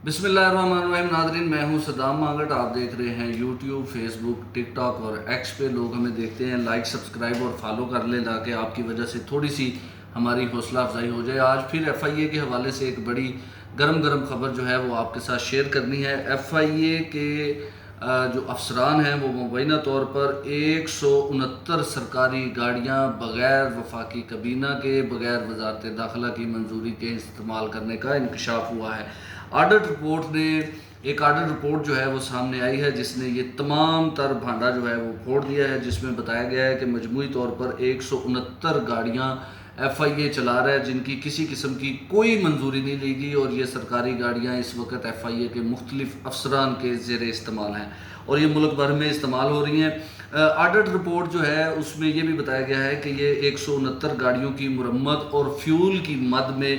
بسم اللہ الرحمن الرحیم ناظرین، میں ہوں صدام مانگٹ۔ آپ دیکھ رہے ہیں یوٹیوب، فیس بک، ٹک ٹاک اور ایکس پہ لوگ ہمیں دیکھتے ہیں۔ لائک، سبسکرائب اور فالو کر لیں تاکہ آپ کی وجہ سے تھوڑی سی ہماری حوصلہ افزائی ہو جائے۔ آج پھر ایف آئی اے کے حوالے سے ایک بڑی گرم خبر جو ہے وہ آپ کے ساتھ شیئر کرنی ہے۔ ایف آئی اے کے جو افسران ہیں وہ مبینہ طور پر 169 سرکاری گاڑیاں بغیر وفاقی کابینہ کے، بغیر وزارت داخلہ کی منظوری کے استعمال کرنے کا انکشاف ہوا ہے۔ ایک آڈٹ رپورٹ جو ہے وہ سامنے آئی ہے جس نے یہ تمام تر بھانڈا جو ہے وہ پھوڑ دیا ہے، جس میں بتایا گیا ہے کہ مجموعی طور پر 169 گاڑیاں ایف آئی اے چلا رہا ہے جن کی کسی قسم کی کوئی منظوری نہیں لی گئی، اور یہ سرکاری گاڑیاں اس وقت ایف آئی اے کے مختلف افسران کے زیر استعمال ہیں اور یہ ملک بھر میں استعمال ہو رہی ہیں۔ آڈٹ رپورٹ جو ہے اس میں یہ بھی بتایا گیا ہے کہ یہ 169 گاڑیوں کی مرمت اور فیول کی مد میں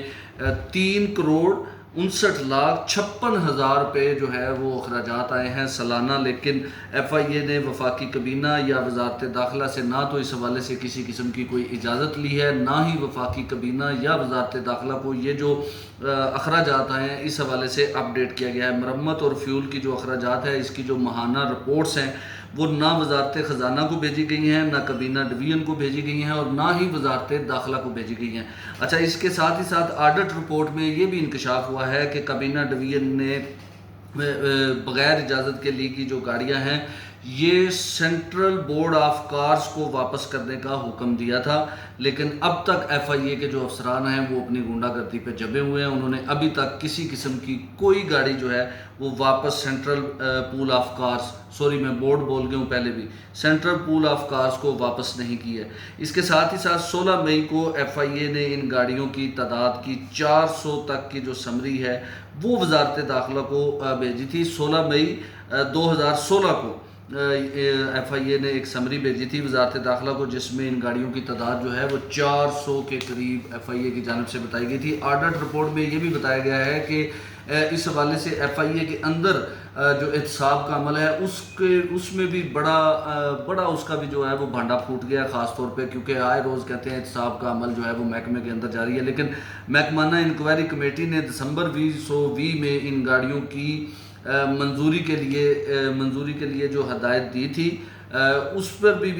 3,59,56,000 روپے جو ہے وہ اخراجات آئے ہیں سالانہ، لیکن ایف آئی اے نے وفاقی کابینہ یا وزارت داخلہ سے نہ تو اس حوالے سے کسی قسم کی کوئی اجازت لی ہے، نہ ہی وفاقی کابینہ یا وزارت داخلہ کو یہ جو اخراجات آئے ہیں اس حوالے سے اپڈیٹ کیا گیا ہے۔ مرمت اور فیول کی جو اخراجات ہے، اس کی جو ماہانہ رپورٹس ہیں وہ نہ وزارت خزانہ کو بھیجی گئی ہیں، نہ کابینہ ڈویژن کو بھیجی گئی ہیں اور نہ ہی وزارت داخلہ کو بھیجی گئی ہیں۔ اچھا، اس کے ساتھ ہی ساتھ آڈٹ رپورٹ میں یہ بھی انکشاف ہوا ہے کہ کابینہ ڈویژن نے بغیر اجازت کے لی کی جو گاڑیاں ہیں یہ سینٹرل بورڈ آف کارز کو واپس کرنے کا حکم دیا تھا، لیکن اب تک ایف آئی اے کے جو افسران ہیں وہ اپنی غنڈہ گردی پہ جبے ہوئے ہیں۔ انہوں نے ابھی تک کسی قسم کی کوئی گاڑی جو ہے وہ واپس سینٹرل پول آف کارز، میں بورڈ بول گیا ہوں پہلے بھی، سینٹرل پول آف کارز کو واپس نہیں کی ہے۔ اس کے ساتھ ہی ساتھ 16 مئی کو ایف آئی اے نے ان گاڑیوں کی تعداد کی 400 تک کی جو سمری ہے وہ وزارت داخلہ کو بھیجی تھی۔ 16 مئی 2016 کو ایف آئی اے نے ایک سمری بھیجی تھی وزارت داخلہ کو، جس میں ان گاڑیوں کی تعداد جو ہے وہ 400 کے قریب ایف آئی اے کی جانب سے بتائی گئی تھی۔ آڈٹ رپورٹ میں یہ بھی بتایا گیا ہے کہ اس حوالے سے ایف آئی اے کے اندر جو احتساب کا عمل ہے اس میں بھی بڑا اس کا بھی جو ہے وہ بھانڈا پھوٹ گیا، خاص طور پہ کیونکہ آئے روز کہتے ہیں احتساب کا عمل جو ہے وہ محکمے کے اندر جاری ہے، لیکن محکمانہ انکوائری کمیٹی نے دسمبر 2020 میں ان گاڑیوں کی منظوری کے لیے جو ہدایت دی تھی اس پر بھی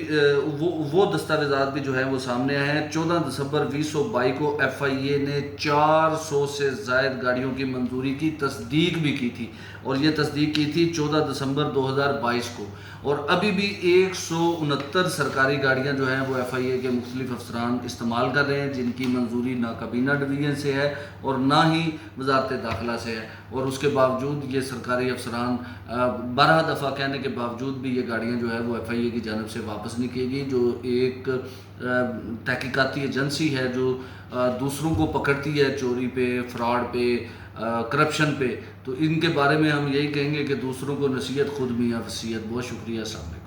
وہ دستاویزات بھی جو ہیں وہ سامنے آئے ہیں۔ 14 دسمبر 2022 کو ایف آئی اے نے 400 سے زائد گاڑیوں کی منظوری کی تصدیق بھی کی تھی، اور یہ تصدیق کی تھی 14 دسمبر 2022 کو، اور ابھی بھی 169 سرکاری گاڑیاں جو ہیں وہ ایف آئی اے کے مختلف افسران استعمال کر رہے ہیں جن کی منظوری نہ کابینہ ڈویژن سے ہے اور نہ ہی وزارت داخلہ سے ہے، اور اس کے باوجود یہ سرکاری افسران 12 دفعہ کہنے کے باوجود بھی یہ گاڑیاں جو ہے وہ ایف آئی اے کی جانب سے واپس نہیں کی گئی، جو ایک تحقیقاتی ایجنسی ہے جو دوسروں کو پکڑتی ہے چوری پہ، فراڈ پہ، کرپشن پہ، تو ان کے بارے میں ہم یہی کہیں گے کہ دوسروں کو نصیحت خود میاں وصیت۔ بہت شکریہ، السلام علیکم۔